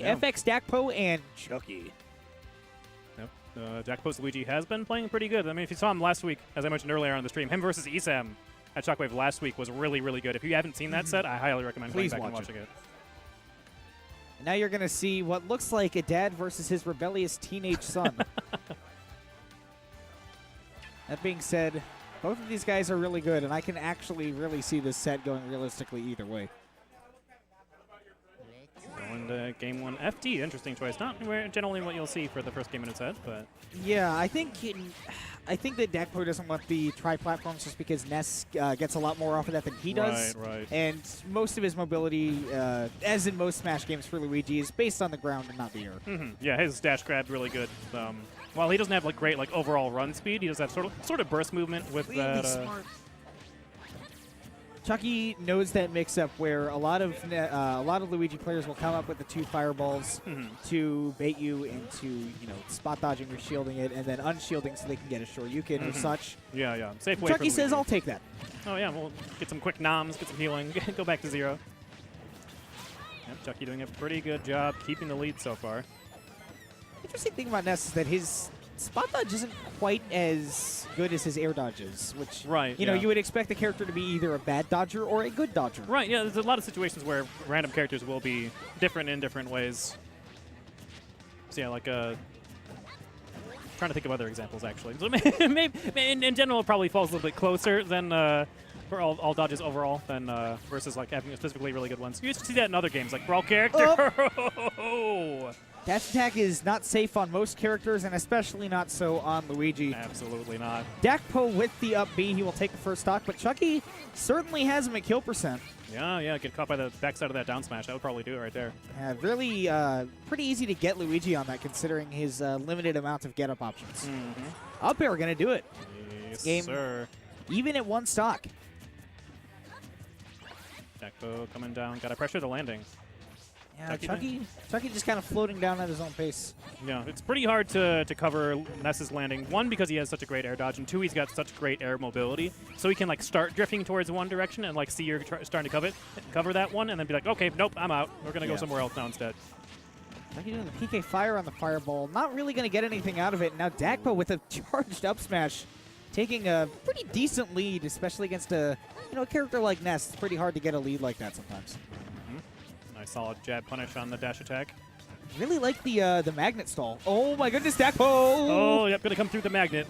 Yeah. FX, Dakpo, and Chuky. Yep. Dakpo's Luigi has been playing pretty good. I mean, if you saw him last week, as I mentioned earlier on the stream, him versus Isam at Shockwave last week was really, really good. If you haven't seen that set, I highly recommend going back and watching it. Now you're going to see what looks like a dad versus his rebellious teenage son. That being said, both of these guys are really good, and I can actually really see this set going realistically either way. Going to game 1 FD, interesting choice. Not generally what you'll see for the first game in a set, but yeah, I think that Dakpo doesn't want the tri-platforms just because Ness gets a lot more off of that than he does. Right. And most of his mobility, as in most Smash games for Luigi, is based on the ground and not the air. Yeah, his dash grab really good. While he doesn't have like great overall run speed, he does have sort of burst movement with Really that. smart. Chuky knows that mix-up where a lot of Luigi players will come up with the 2 fireballs to bait you into spot dodging or shielding it, and then unshielding so they can get a Shoryuken or such. Yeah. Safe way. Chuky says, "I'll take that." Oh yeah, we'll get some quick noms, get some healing, go back to 0. Yep, Chuky doing a pretty good job keeping the lead so far. Interesting thing about Ness is that his spot dodge isn't quite as good as his air dodges, which you would expect the character to be either a bad dodger or a good dodger. Right, yeah, there's a lot of situations where random characters will be different in different ways. So yeah, like trying to think of other examples actually. So maybe in general it probably falls a little bit closer than for all dodges overall than versus like having specifically really good ones. You used to see that in other games like Brawl character. Oh. Dash attack is not safe on most characters, and especially not so on Luigi. Absolutely not. Dakpo with the up B, he will take the first stock, but Chuky certainly has him at kill percent. Yeah, get caught by the backside of that down smash. That would probably do it right there. Really pretty easy to get Luigi on that, considering his limited amount of get-up options. Up air going to do it. Yes, Game sir. even at 1 stock. Dakpo coming down. Got to pressure the landing. Yeah, Chuky just kind of floating down at his own pace. Yeah, it's pretty hard to cover Ness's landing. 1, because he has such a great air dodge, and 2, he's got such great air mobility. So he can like start drifting towards one direction and like see you're starting to cover that one, and then be like, okay, nope, I'm out. We're gonna go somewhere else now instead. Chuky doing the PK fire on the fireball, not really gonna get anything out of it. Now Dakpo with a charged up smash, taking a pretty decent lead, especially against a character like Ness. It's pretty hard to get a lead like that sometimes. Nice solid jab punish on the dash attack. Really like the magnet stall. Oh my goodness, Dakpo! Oh, yep, gonna come through the magnet.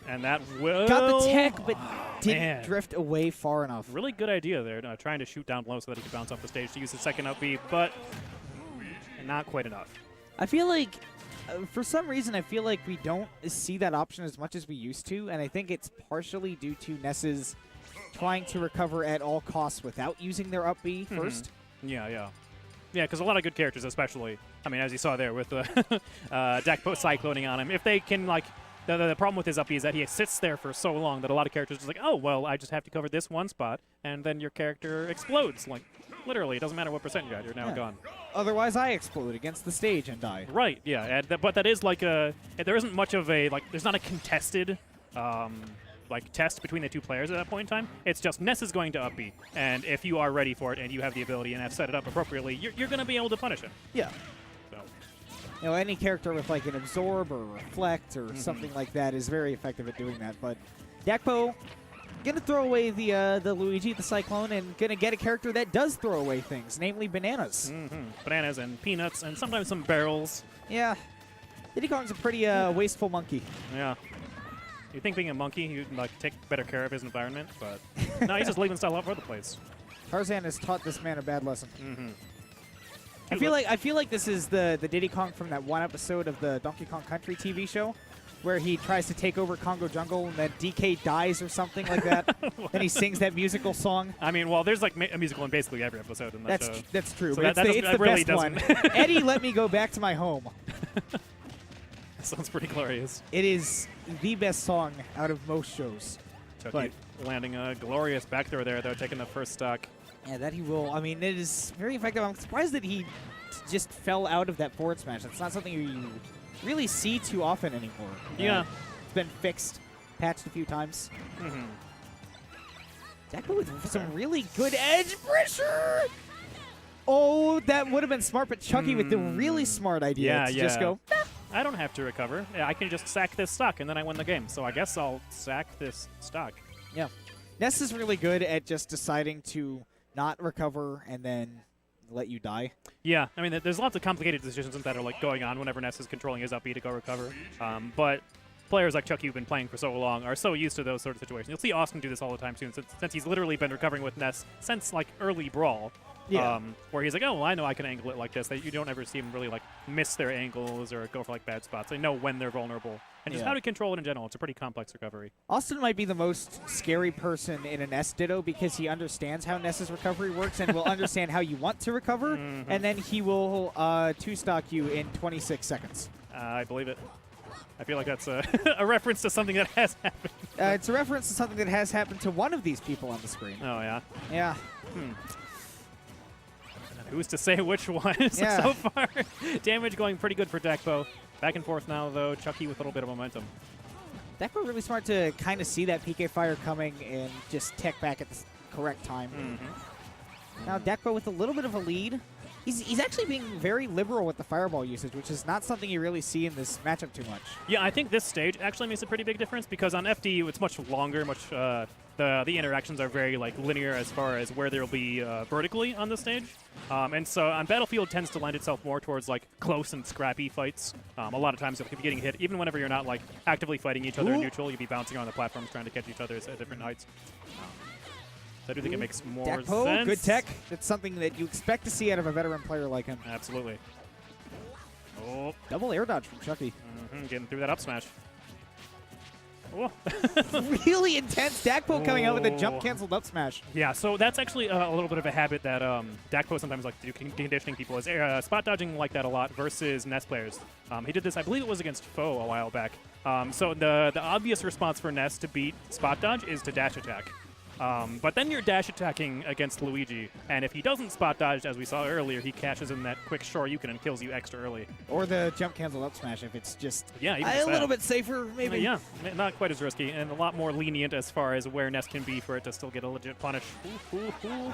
And that will... Got the tech, but didn't drift away far enough. Really good idea there, trying to shoot down low so that he could bounce off the stage to use his second up B, but not quite enough. I feel like, for some reason, I feel like we don't see that option as much as we used to, and I think it's partially due to Ness's trying to recover at all costs without using their up B first. Yeah, because a lot of good characters, especially, I mean, as you saw there with Dakpo cycloning on him, if they can, like, the problem with his up B is that he sits there for so long that a lot of characters are just like, oh, well, I just have to cover this one spot, and then your character explodes. Like, literally, it doesn't matter what percent you got, you're now gone. Otherwise, I explode against the stage and die. Right, yeah, but that is like there isn't much of a, like, there's not a contested, like test between the 2 players at that point in time. It's just Ness is going to up B, and if you are ready for it and you have the ability and have set it up appropriately, you're going to be able to punish him. Yeah. So. Any character with like an absorb or reflect or something like that is very effective at doing that. But Dakpo gonna throw away the Luigi, the Cyclone, and gonna get a character that does throw away things, namely bananas. Bananas and peanuts and sometimes some barrels. Yeah. Diddy Kong's a pretty wasteful monkey. Yeah. You think being a monkey, he'd like take better care of his environment, but no, he's just leaving stuff all over the place. Tarzan has taught this man a bad lesson. I feel like this is the Diddy Kong from that one episode of the Donkey Kong Country TV show, where he tries to take over Congo Jungle and then DK dies or something like that. Then he sings that musical song. I mean, well, there's like a musical in basically every episode in that show. That's true, so but it's the really best one. Eddie, let me go back to my home. Sounds pretty glorious. It is the best song out of most shows. Chuky landing a glorious back throw there, though, taking the first stock. Yeah, that he will. I mean, it is very effective. I'm surprised that he just fell out of that forward smash. That's not something you really see too often anymore. Yeah. It's been fixed, patched a few times. Dakpo with some really good edge pressure. Oh, that would have been smart, but Chuky with the really smart idea to just go, I don't have to recover. Yeah, I can just sack this stock, and then I win the game. So I guess I'll sack this stock. yeah. Ness is really good at just deciding to not recover and then let you die. Yeah, I mean, there's lots of complicated decisions that are like going on whenever Ness is controlling his up B to go recover. But players like Chuky who've been playing for so long are so used to those sort of situations. You'll see Austin do this all the time too, since he's literally been recovering with Ness since like early Brawl. Yeah. Where he's like, oh, well, I know I can angle it like this. You don't ever see him really like miss their angles or go for like bad spots. They know when they're vulnerable and just how to control it in general. It's a pretty complex recovery. Austin might be the most scary person in a Ness Ditto because he understands how Ness's recovery works and will understand how you want to recover, and then he will two-stock you in 26 seconds. I believe it. I feel like that's a reference to something that has happened. It's a reference to something that has happened to one of these people on the screen. Oh, yeah? Yeah. Who's to say which one so far? Damage going pretty good for Dakpo. Back and forth now, though. Chuky with a little bit of momentum. Dakpo really smart to kind of see that PK fire coming and just tech back at the correct time. Now Dakpo with a little bit of a lead. He's actually being very liberal with the fireball usage, which is not something you really see in this matchup too much. Yeah, I think this stage actually makes a pretty big difference because on FD it's much longer, the interactions are very like linear as far as where there'll be vertically on the stage, and so on Battlefield tends to lend itself more towards like close and scrappy fights. A lot of times you'll be getting hit even whenever you're not like actively fighting each other in neutral. You'll be bouncing around the platforms trying to catch each other at different heights. So I do think it makes more Dakpo, sense. good tech. That's something that you expect to see out of a veteran player like him. Absolutely. Oh. Double air dodge from Chuky. Getting through that up smash. Oh. Really intense. Dakpo coming out with a jump canceled up smash. Yeah, so that's actually a little bit of a habit that Dakpo sometimes like to do, conditioning people, is spot dodging like that a lot versus Ness players. He did this, I believe it was against Foe a while back. So the obvious response for Ness to beat spot dodge is to dash attack. But then you're dash attacking against Luigi, and if he doesn't spot dodge, as we saw earlier, he cashes in that quick Shoryuken and kills you extra early. Or the jump cancel up smash if it's just even a little bit safer, maybe. Yeah, not quite as risky, and a lot more lenient as far as where Ness can be for it to still get a legit punish.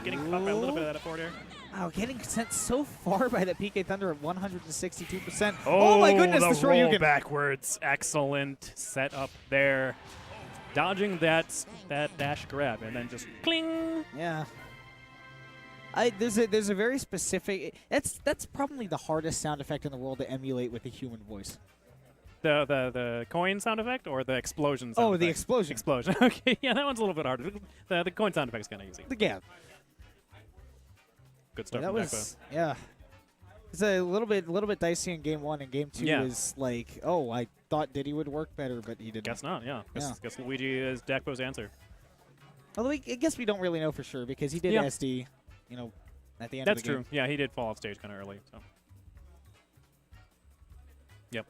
Getting caught by a little bit of that forward air. Wow, getting sent so far by that PK Thunder at 162%. Oh my goodness, the Shoryuken. Roll backwards. Excellent setup there. Dodging that dash grab and then just cling. Yeah. There's a very specific. That's probably the hardest sound effect in the world to emulate with a human voice. The coin sound effect or the explosion sound effect? The explosion. Explosion. Okay, yeah, that one's a little bit harder. The coin sound effect is kind of easy. Yeah. Good stuff. That was It's a little bit dicey in game one, and game two is like, oh, I thought Diddy would work better, but he didn't. Guess not. Yeah. Guess Luigi is Dakpo's answer. Although I guess we don't really know for sure because he did SD, at the end of the game. That's true. Yeah, he did fall off stage kind of early. So. Yep.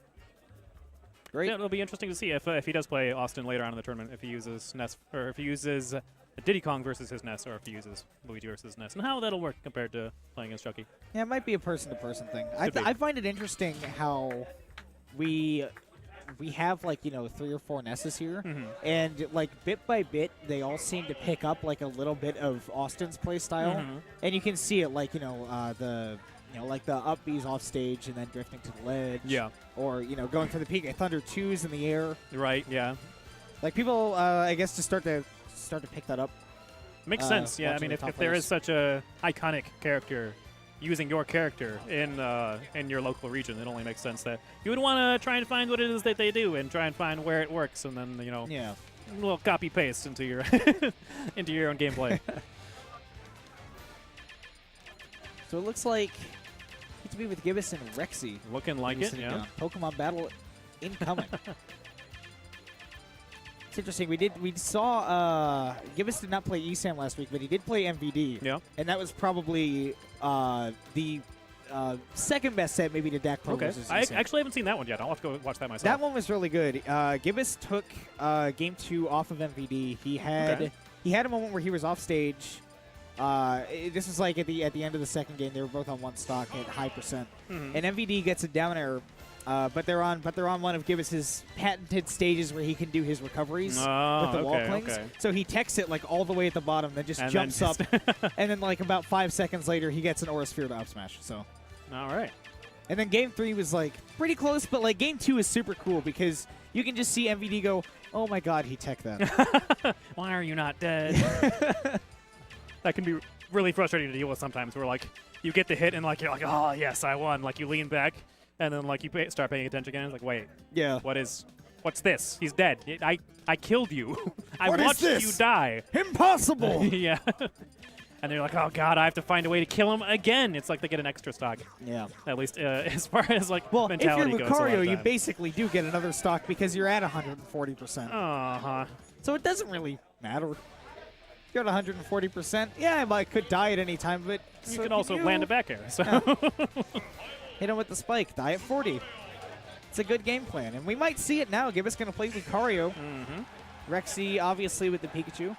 Great. Yeah, it'll be interesting to see if he does play Austin later on in the tournament, if he uses Ness, or if he uses Diddy Kong versus his Ness, or if he uses Luigi versus Ness, and how that'll work compared to playing against Chuky. Yeah, it might be a person-to-person thing. I find it interesting how we have like 3 or 4 Nesses here, and like bit by bit they all seem to pick up like a little bit of Austin's play style, and you can see it like like the up B's off stage and then drifting to the ledge. Yeah. Or going for the PK Thunder 2s in the air. Right. Yeah. Like people, I guess, to start to pick that up. Makes sense. Yeah. I mean, if there is such a iconic character using your character in your local region, it only makes sense that you would want to try and find what it is that they do and try and find where it works, and then a little copy paste into your into your own gameplay. So it looks like to be with Gibbous and Rexy. Looking like it, yeah. Pokemon battle incoming. It's interesting. We saw Gibbous did not play ESAM last week, but he did play MVD. Yeah. And that was probably the second best set maybe to Dakpo versus ESAM. I actually haven't seen that one yet. I'll have to go watch that myself. That one was really good. Gibbous took game 2 off of MVD. He had a moment where he was off stage. This was like at the end of the second game. They were both on one stock at high percent. And MVD gets a down air But they're on one of Gibbous' patented stages where he can do his recoveries with the wall clings. Okay. So he techs it like all the way at the bottom, then just And jumps then up, and then like about 5 seconds later, he gets an Aura Sphere to up smash. So. All right. And then game 3 was like pretty close, but like game 2 is super cool because you can just see MVD go, "Oh my God, he tech that." Why are you not dead? That can be really frustrating to deal with sometimes. Where like you get the hit and like you're like, "Oh yes, I won." Like you lean back, and then like you start paying attention again. It's like, wait, Yeah. what's this? He's dead. I killed you. I What is watched this? you die. Impossible. Yeah. And they're like, oh god, I have to find a way to kill him again. It's like they get an extra stock. Yeah. At least as far as like Well, if mentality you're goes. a lot Lucario, of you time. basically do get another stock because you're at 140%. Uh-huh. So it doesn't really matter. You're at 140%. Yeah, I could die at any time, but You so can also you. land a back air. So Hit him with the spike. Die at 40. It's a good game plan, and we might see it now. Gibbous going to play Lucario. Rexy, obviously, with the Pikachu.